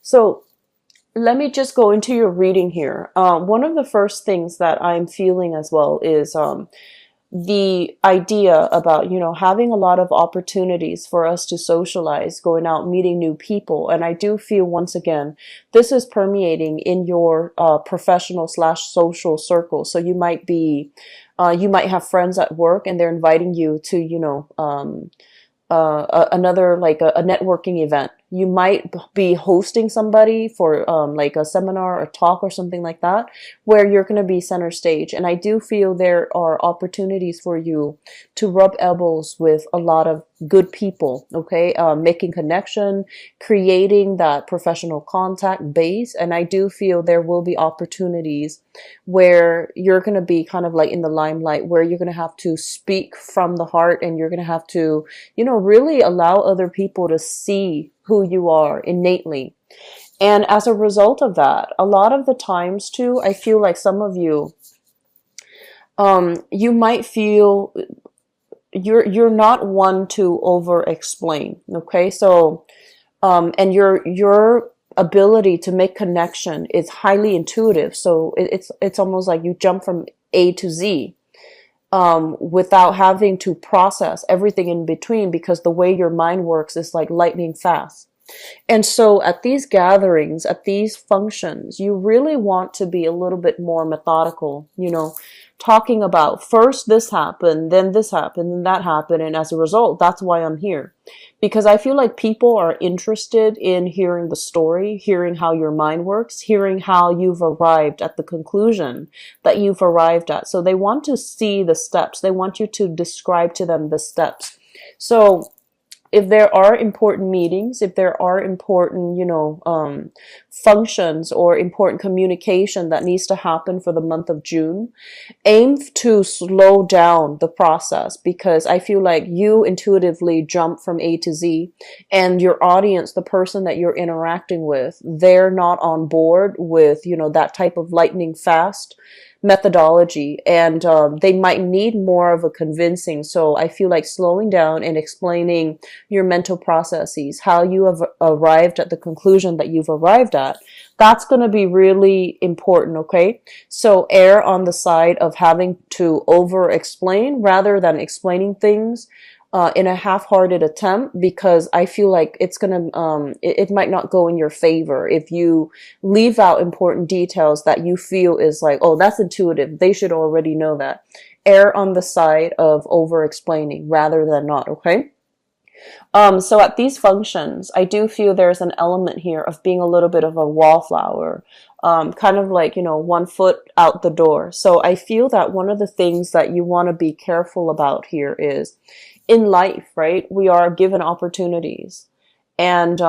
So let me just go into your reading here. One of the first things that I'm feeling as well is the idea about, having a lot of opportunities for us to socialize, going out, meeting new people. And I do feel, once again, this is permeating in your professional slash social circle. So you might have friends at work and they're inviting you to, another, like a networking event. You might be hosting somebody for like a seminar or talk or something like that, where you're going to be center stage. And I do feel there are opportunities for you to rub elbows with a lot of good people, okay? Making connection, creating that professional contact base. And I do feel there will be opportunities where you're going to be kind of like in the limelight, where you're going to have to speak from the heart, and you're going to have to, really allow other people to see who you are innately. And as a result of that, a lot of the times too, I feel like some of you, you might feel you're not one to over explain. Okay. So, and your ability to make connection is highly intuitive. So it's almost like you jump from A to Z, without having to process everything in between, because the way your mind works is like lightning fast. And so at these gatherings, at these functions, you really want to be a little bit more methodical, talking about first this happened, then this happened, and that happened. And as a result, that's why I'm here. Because I feel like people are interested in hearing the story, hearing how your mind works, hearing how you've arrived at the conclusion that you've arrived at. So they want to see the steps. They want you to describe to them the steps. So if there are important meetings, if there are important, functions or important communication that needs to happen for the month of June, aim to slow down the process, because I feel like you intuitively jump from A to Z, and your audience, the person that you're interacting with, they're not on board with, that type of lightning fast methodology, and they might need more of a convincing. So I feel like slowing down and explaining your mental processes, how you have arrived at the conclusion that you've arrived at, that's going to be really important. Okay, so err on the side of having to over explain rather than explaining things in a half-hearted attempt, because I feel like it's gonna it might not go in your favor if you leave out important details that you feel is like, oh, that's intuitive, they should already know that. Err on the side of over explaining rather than not. Okay. So at these functions, I do feel there's an element here of being a little bit of a wallflower, kind of like, 1 foot out the door. So I feel that one of the things that you want to be careful about here is, in life, right, we are given opportunities, and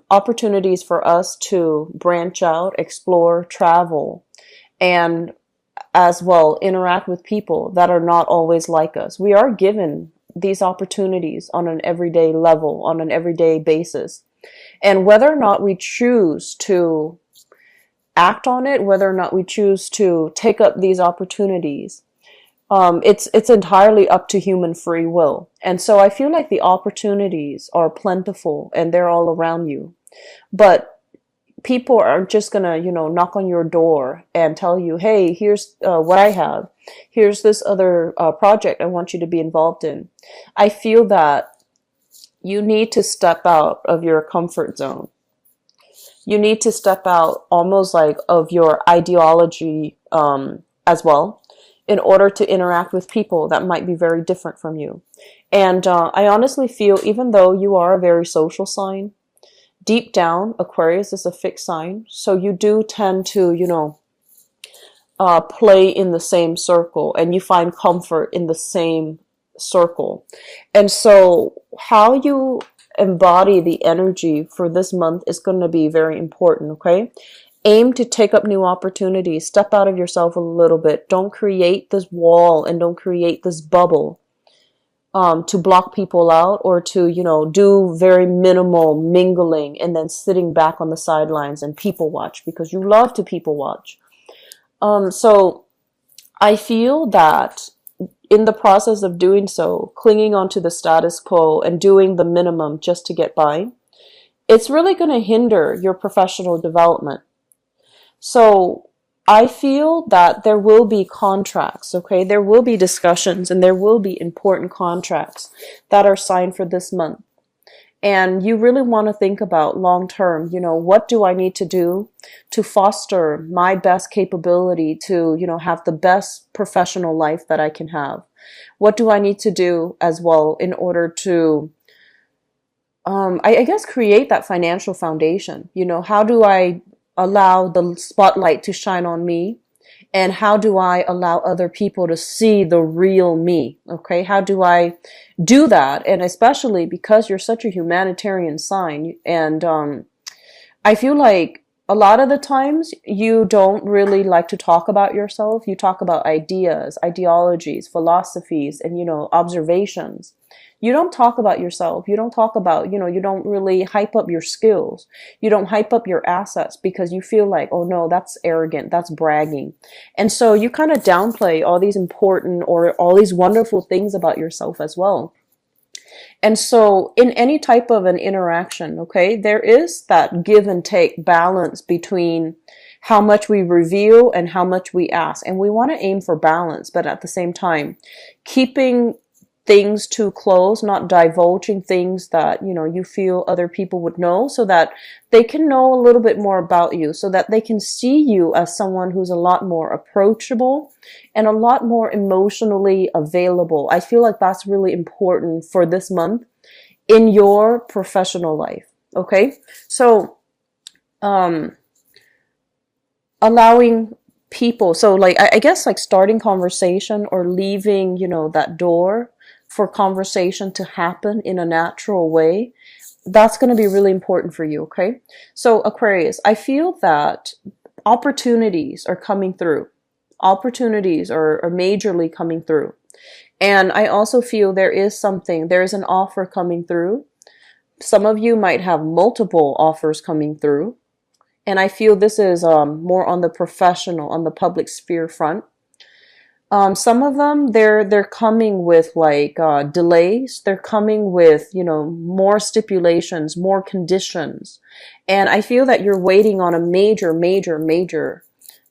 opportunities for us to branch out, explore, travel, and as well interact with people that are not always like us. We are given these opportunities on an everyday level, on an everyday basis. And whether or not we choose to act on it, whether or not we choose to take up these opportunities, it's entirely up to human free will. And so I feel like the opportunities are plentiful and they're all around you. But people aren't just gonna, knock on your door and tell you, hey, here's what I have. Here's this other project I want you to be involved in. I feel that you need to step out of your comfort zone. You need to step out almost like of your ideology as well, in order to interact with people that might be very different from you. And I honestly feel, even though you are a very social sign, deep down, Aquarius is a fixed sign. So you do tend to, play in the same circle, and you find comfort in the same circle. And so how you embody the energy for this month is going to be very important, okay? Aim to take up new opportunities. Step out of yourself a little bit. Don't create this wall and don't create this bubble to block people out, or to, do very minimal mingling and then sitting back on the sidelines and people watch, because you love to people watch. So I feel that in the process of doing so, clinging onto the status quo and doing the minimum just to get by, it's really going to hinder your professional development. So I feel that there will be contracts, okay? There will be discussions and there will be important contracts that are signed for this month. And you really want to think about long term, what do I need to do to foster my best capability to, have the best professional life that I can have? What do I need to do as well in order to, I guess, create that financial foundation? How do I allow the spotlight to shine on me? And how do I allow other people to see the real me? Okay, how do I do that? And especially because you're such a humanitarian sign, and I feel like a lot of the times you don't really like to talk about yourself. You talk about ideas, ideologies, philosophies, and observations. You don't talk about yourself. You don't talk about, you don't really hype up your skills. You don't hype up your assets because you feel like, oh no, that's arrogant, that's bragging. And so you kind of downplay all these important or all these wonderful things about yourself as well. And so in any type of an interaction, okay, there is that give and take balance between how much we reveal and how much we ask. And we want to aim for balance, but at the same time, keeping things too close, not divulging things that, you feel other people would know, so that they can know a little bit more about you, so that they can see you as someone who's a lot more approachable and a lot more emotionally available. I feel like that's really important for this month in your professional life. Okay. So, allowing people, so like, I guess like starting conversation or leaving, that door for conversation to happen in a natural way, that's going to be really important for you, okay? So Aquarius, I feel that opportunities are coming through. Opportunities are majorly coming through. And I also feel there is an offer coming through. Some of you might have multiple offers coming through. And I feel this is more on the professional, on the public sphere front. Some of them, they're coming with like delays. They're coming with, more stipulations, more conditions. And I feel that you're waiting on a major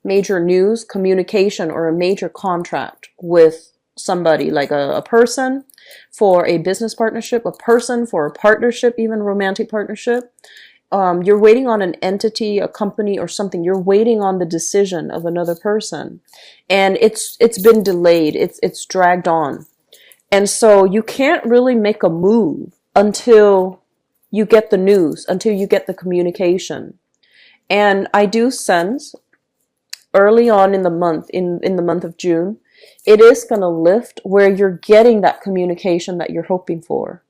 news, communication, or a major contract with somebody, like a person for a business partnership, a person for a partnership, even romantic partnership. You're waiting on an entity, a company, or something. You're waiting on the decision of another person, and it's been delayed. It's dragged on, and so you can't really make a move until you get the news, until you get the communication. And I do sense early on in the month, in the month of June, it is going to lift where you're getting that communication that you're hoping for.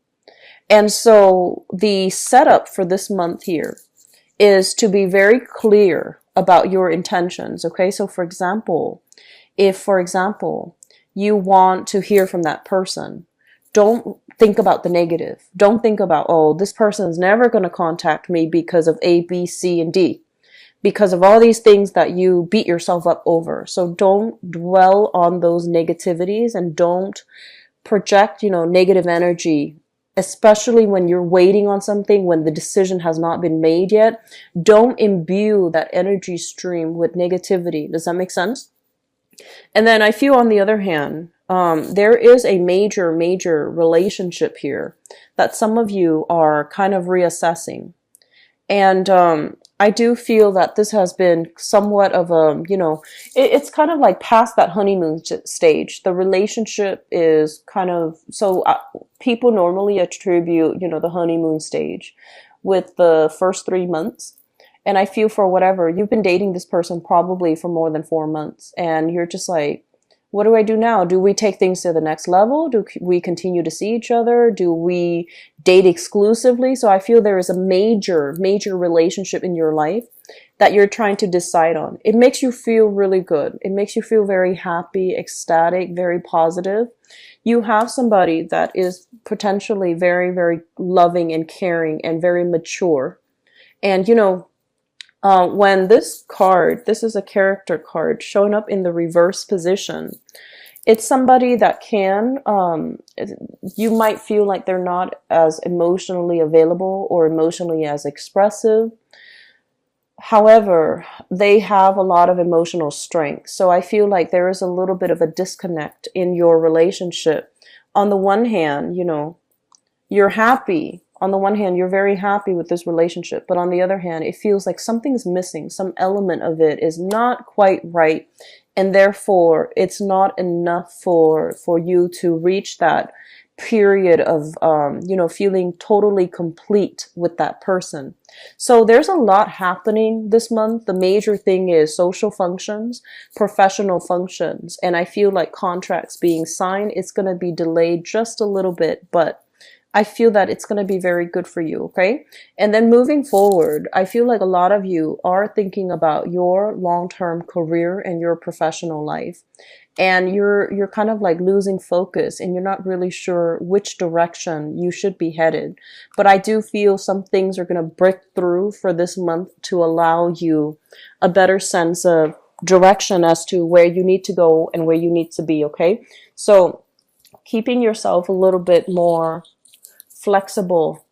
And so the setup for this month here is to be very clear about your intentions. Okay. So for example, if you want to hear from that person, don't think about the negative. Don't think about, oh, this person is never going to contact me because of A, B, C, and D, because of all these things that you beat yourself up over. So don't dwell on those negativities and don't project, negative energy, especially when you're waiting on something, when the decision has not been made yet. Don't imbue that energy stream with negativity. Does that make sense? And then I feel, on the other hand, there is a major relationship here that some of you are kind of reassessing. And I do feel that this has been somewhat of a, it's kind of like past that honeymoon stage. The relationship is kind of, so people normally attribute, the honeymoon stage with the first 3 months. And I feel, for whatever, you've been dating this person probably for more than 4 months, and you're just like, what do I do now? Do we take things to the next level? Do we continue to see each other? Do we date exclusively? So I feel there is a major relationship in your life that you're trying to decide on. It makes you feel really good. It makes you feel very happy, ecstatic, very positive. You have somebody that is potentially very loving and caring and very mature. And, when this card, this is a character card, showing up in the reverse position, It's somebody that can, you might feel like they're not as emotionally available or emotionally as expressive. However, they have a lot of emotional strength. So I feel like there is a little bit of a disconnect in your relationship. On the one hand, you're happy. On the one hand, you're very happy with this relationship, but on the other hand, it feels like something's missing. Some element of it is not quite right, and therefore, it's not enough for you to reach that period of feeling totally complete with that person. So there's a lot happening this month. The major thing is social functions, professional functions, and I feel like contracts being signed, it's going to be delayed just a little bit, but I feel that it's going to be very good for you, okay? And then moving forward, I feel like a lot of you are thinking about your long-term career and your professional life. And you're kind of like losing focus and you're not really sure which direction you should be headed. But I do feel some things are going to break through for this month to allow you a better sense of direction as to where you need to go and where you need to be, okay? So keeping yourself a little bit more flexible,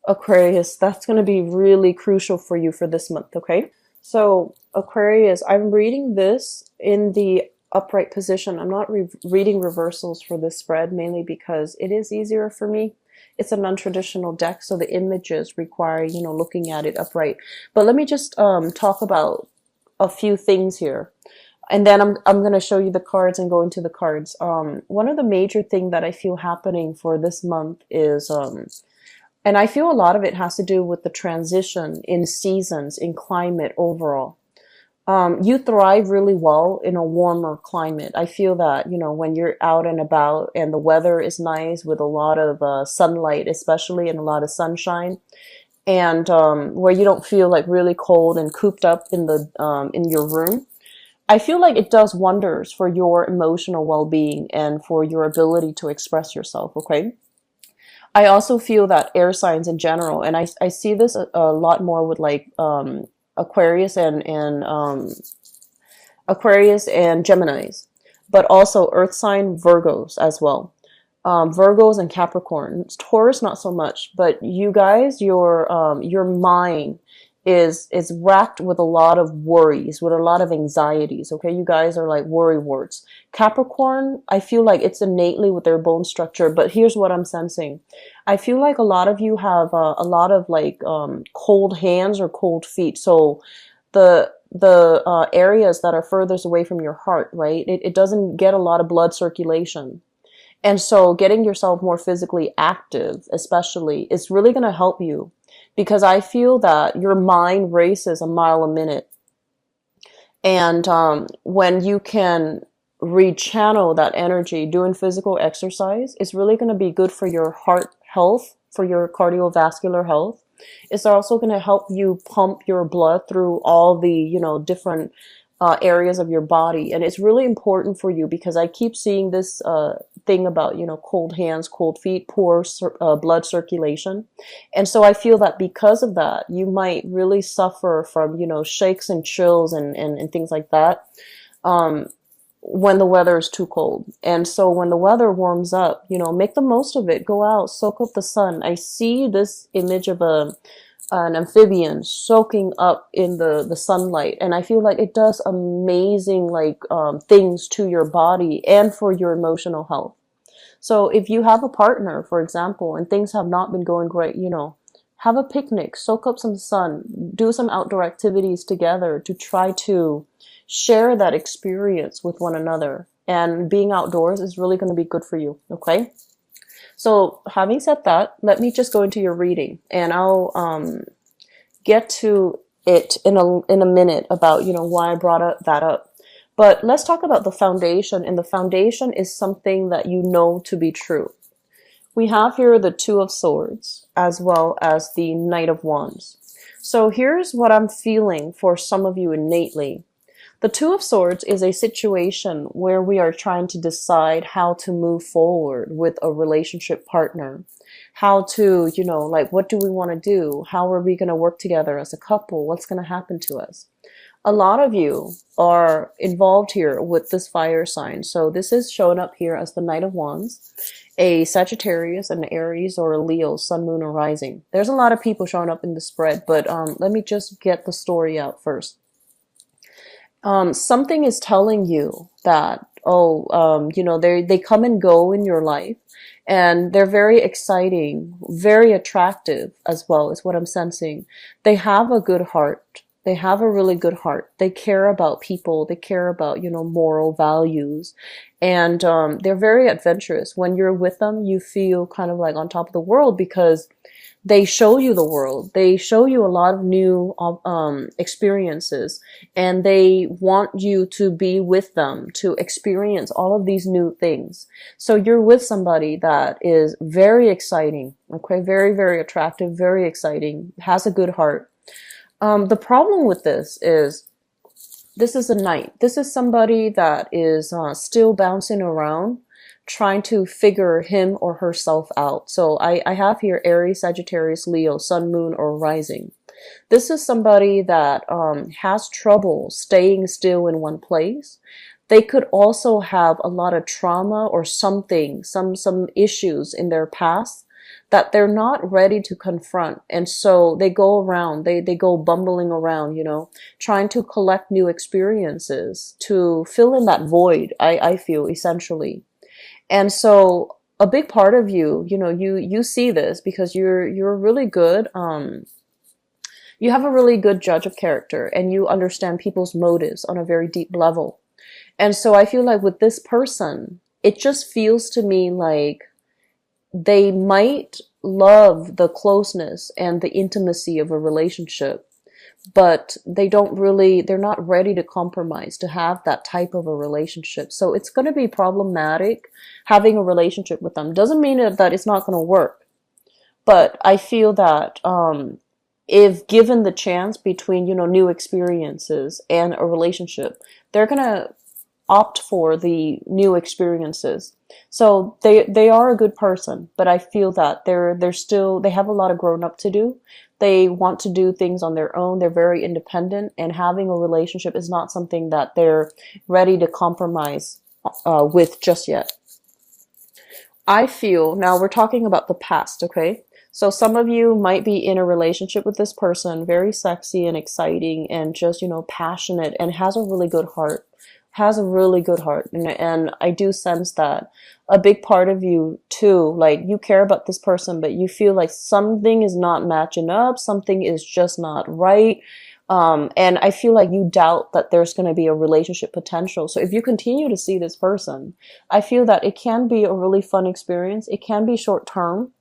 Aquarius, that's going to be really crucial for you for this month, okay? So Aquarius, I'm reading this in the upright position. I'm not reading reversals for this spread, mainly because it is easier for me. It's a non-traditional deck, so the images require, looking at it upright. But let me just talk about a few things here. And then I'm going to show you the cards and go into the cards. One of the major thing that I feel happening for this month is, and I feel a lot of it has to do with the transition in seasons, in climate overall. You thrive really well in a warmer climate. I feel that, when you're out and about and the weather is nice with a lot of sunlight, especially, and a lot of sunshine, and where you don't feel like really cold and cooped up in your room. I feel like it does wonders for your emotional well-being and for your ability to express yourself, okay? I also feel that air signs in general, and I see this a lot more with like Aquarius and Aquarius and Geminis, but also Earth sign Virgos as well. Virgos and Capricorn. Taurus not so much, but you guys, your mind is racked with a lot of worries, with a lot of anxieties. Okay, you guys are like worry warts. Capricorn, I feel like it's innately with their bone structure, but here's what I'm sensing. I feel like a lot of you have a lot of like cold hands or cold feet. So the areas that are furthest away from your heart, right? It doesn't get a lot of blood circulation. And so getting yourself more physically active, especially, is really going to help you, because I feel that your mind races a mile a minute. And when you can rechannel that energy doing physical exercise, it's really going to be good for your heart health, for your cardiovascular health. It's also going to help you pump your blood through all the, different areas of your body. And it's really important for you because I keep seeing this thing about, cold hands, cold feet, poor blood circulation. And so I feel that because of that, you might really suffer from, shakes and chills and things like that when the weather is too cold. And so when the weather warms up, make the most of it. Go out, soak up the sun. I see this image of an amphibian soaking up in the sunlight, and I feel like it does amazing things to your body and for your emotional health. So if you have a partner, for example, and things have not been going great, have a picnic, soak up some sun, do some outdoor activities together to try to share that experience with one another. And being outdoors is really going to be good for you, okay? So having said that, let me just go into your reading, and I'll get to it in a minute about, why I brought that up. But let's talk about the foundation, and the foundation is something that you know to be true. We have here the Two of Swords as well as the Knight of Wands. So here's what I'm feeling for some of you innately. The Two of Swords is a situation where we are trying to decide how to move forward with a relationship partner. how to, like, what do we want to do? How are we going to work together as a couple? What's going to happen to us? A lot of you are involved here with this fire sign. So this is showing up here as the Knight of Wands, a Sagittarius, an Aries, or a Leo, Sun, Moon, or Rising. There's a lot of people showing up in the spread, but let me just get the story out first. Something is telling you that, they come and go in your life, and they're very exciting, very attractive as well, is what I'm sensing. They have a good heart. They have a really good heart. They care about people. They care about, moral values. And they're very adventurous. When you're with them, you feel kind of like on top of the world because they show you the world. They show you a lot of new experiences, and they want you to be with them to experience all of these new things. So you're with somebody that is very exciting, okay? Very, very attractive, very exciting, has a good heart. The problem with this is a knight. This is somebody that is still bouncing around, trying to figure him or herself out. So I have here Aries, Sagittarius, Leo, Sun, Moon, or Rising. This is somebody that has trouble staying still in one place. They could also have a lot of trauma or something, some issues in their past that they're not ready to confront. And so they go around, they go bumbling around, trying to collect new experiences to fill in that void, I feel, essentially. And so a big part of you, you see this because you're really good. You have a really good judge of character, and you understand people's motives on a very deep level. And so I feel like with this person, it just feels to me like they might love the closeness and the intimacy of a relationship, but they're not ready to compromise to have that type of a relationship. So it's going to be problematic having a relationship with them. Doesn't mean that it's not going to work, but I feel that if given the chance between, new experiences and a relationship, they're going to opt for the new experiences. So they are a good person, but I feel that they have a lot of growing up to do. They want to do things on their own. They're very independent, and having a relationship is not something that they're ready to compromise with just yet. I feel, now we're talking about the past, okay? So some of you might be in a relationship with this person, very sexy and exciting and just, passionate, and has a really good heart. And I do sense that a big part of you too, like, you care about this person, but you feel like something is not matching up, something is just not right. And I feel like you doubt that there's going to be a relationship potential. So if you continue to see this person, I feel that it can be a really fun experience. It can be short term.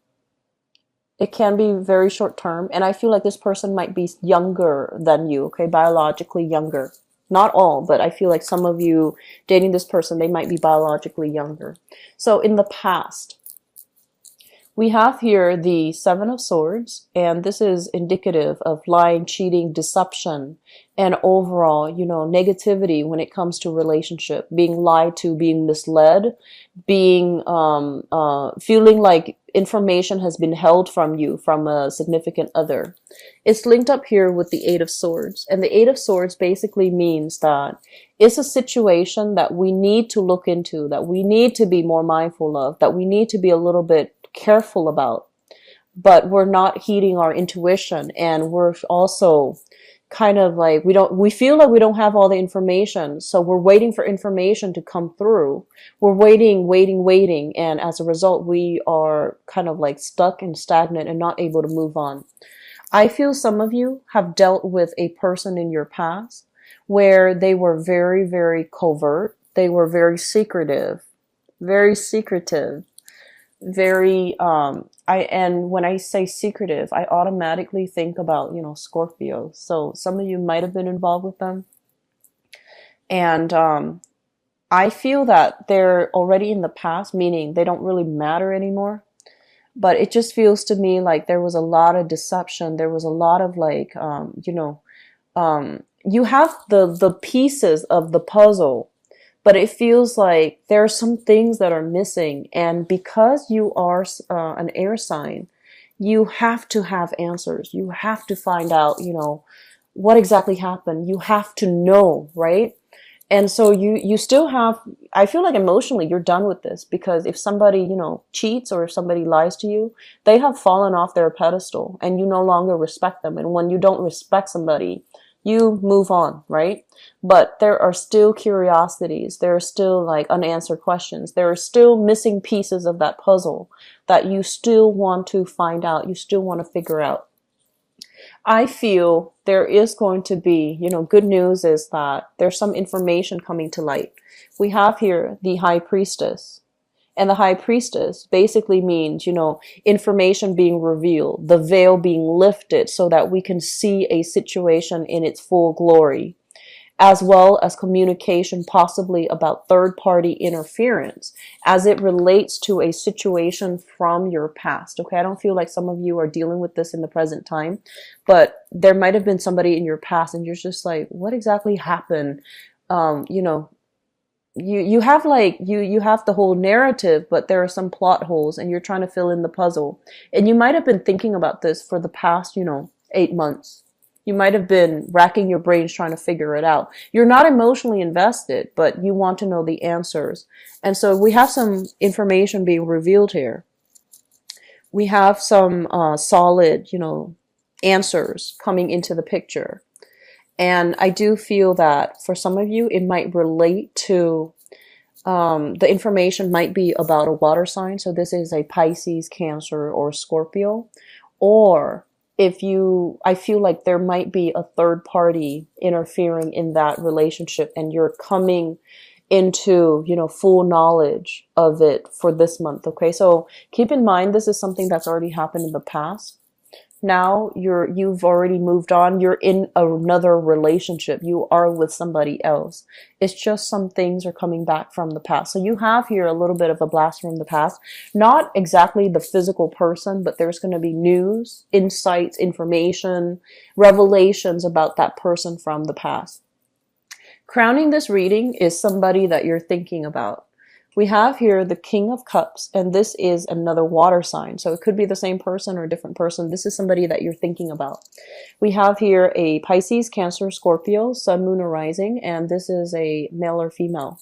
It can be very short term. And I feel like this person might be younger than you, okay, biologically younger. Not all, but I feel like some of you dating this person, they might be biologically younger. So in the past, we have here the Seven of Swords, and this is indicative of lying, cheating, deception, and overall, negativity when it comes to relationship, being lied to, being misled, being, feeling like information has been held from you from a significant other. It's linked up here with the Eight of Swords, and the Eight of Swords basically means that it's a situation that we need to look into, that we need to be more mindful of, that we need to be a little bit careful about, but we're not heeding our intuition, and we're also kind of like, we feel like we don't have all the information, so we're waiting for information to come through. We're waiting, and as a result, we are kind of like stuck and stagnant and not able to move on. I feel some of you have dealt with a person in your past where they were very, very covert. They were very secretive, very, and when I say secretive, I automatically think about, Scorpio. So some of you might have been involved with them. And I feel that they're already in the past, meaning they don't really matter anymore. But it just feels to me like there was a lot of deception. There was a lot of like, you have the pieces of the puzzle but it feels like there are some things that are missing. And because you are an air sign, you have to have answers. You have to find out, what exactly happened. You have to know, right? And so you still have, I feel like emotionally you're done with this, because if somebody, cheats, or if somebody lies to you, they have fallen off their pedestal and you no longer respect them. And when you don't respect somebody, you move on, right? But there are still curiosities. There are still like unanswered questions. There are still missing pieces of that puzzle that you still want to find out. You still want to figure out. I feel there is going to be, good news is that there's some information coming to light. We have here the high priestess. And the high priestess basically means, information being revealed, the veil being lifted so that we can see a situation in its full glory, as well as communication possibly about third-party interference as it relates to a situation from your past. Okay, I don't feel like some of you are dealing with this in the present time, but there might have been somebody in your past and you're just like, what exactly happened? You have you have the whole narrative, but there are some plot holes and you're trying to fill in the puzzle. And you might have been thinking about this for the past, 8 months. You might have been racking your brains trying to figure it out. You're not emotionally invested, but you want to know the answers. And so we have some information being revealed here. We have some solid, answers coming into the picture. And I do feel that for some of you, it might relate to, the information might be about a water sign. So this is a Pisces, Cancer, or Scorpio. Or I feel like there might be a third party interfering in that relationship and you're coming into, full knowledge of it for this month. Okay. So keep in mind, this is something that's already happened in the past. Now you've already moved on. You're in another relationship. You are with somebody else. It's just some things are coming back from the past. So you have here a little bit of a blast from the past. Not exactly the physical person, but there's going to be news, insights, information, revelations about that person from the past. Crowning this reading is somebody that you're thinking about. We have here the King of Cups, and this is another water sign. So it could be the same person or a different person. This is somebody that you're thinking about. We have here a Pisces, Cancer, Scorpio, Sun, Moon, or Rising, and this is a male or female.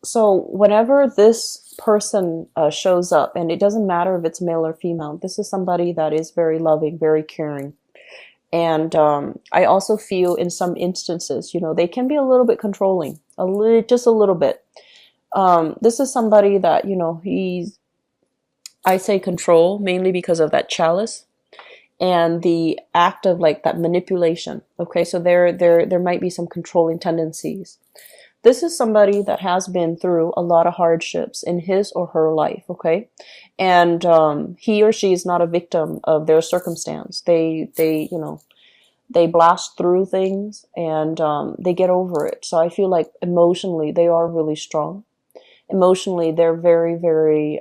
So whenever this person shows up, and it doesn't matter if it's male or female, this is somebody that is very loving, very caring. And I also feel in some instances, they can be a little bit controlling, just a little bit. This is somebody that, I say control mainly because of that chalice and the act of like that manipulation. Okay, so there might be some controlling tendencies. This is somebody that has been through a lot of hardships in his or her life, okay? And he or she is not a victim of their circumstance. They blast through things and they get over it. So I feel like emotionally they are really strong. Emotionally, they're very, very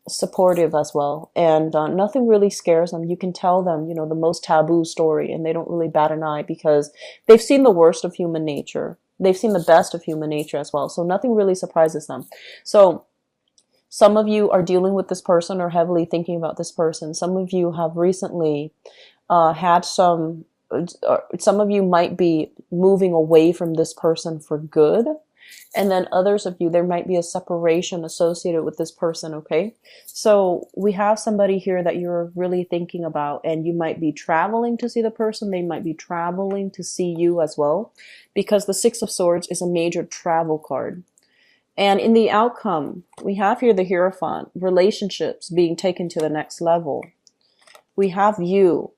supportive as well. And nothing really scares them. You can tell them, the most taboo story and they don't really bat an eye because they've seen the worst of human nature. They've seen the best of human nature as well. So nothing really surprises them. So some of you are dealing with this person or heavily thinking about this person. Some of you have recently had some of you might be moving away from this person for good. And then others of you, there might be a separation associated with this person, okay? So we have somebody here that you're really thinking about, and you might be traveling to see the person. They might be traveling to see you as well, because the Six of Swords is a major travel card. And in the outcome, we have here the Hierophant, relationships being taken to the next level. We have you,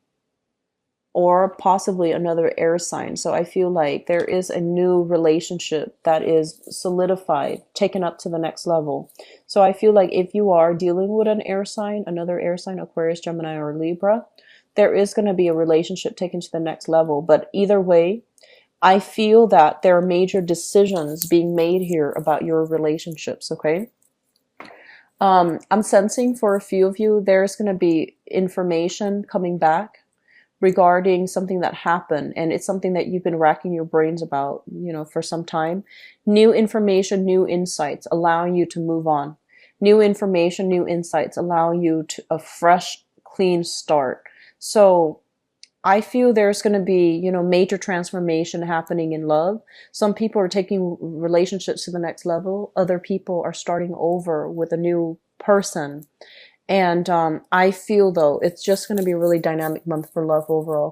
or possibly another air sign. So I feel like there is a new relationship that is solidified, taken up to the next level. So I feel like if you are dealing with an air sign, another air sign, Aquarius, Gemini, or Libra, there is going to be a relationship taken to the next level. But either way, I feel that there are major decisions being made here about your relationships, okay? I'm sensing for a few of you, there's going to be information coming back regarding something that happened, and it's something that you've been racking your brains about, for some time. New information, new insights allowing you to move on. New information, new insights allowing you to a fresh, clean start. So I feel there's going to be, major transformation happening in love. Some people are taking relationships to the next level. Other people are starting over with a new person. And I feel, though, it's just going to be a really dynamic month for love overall.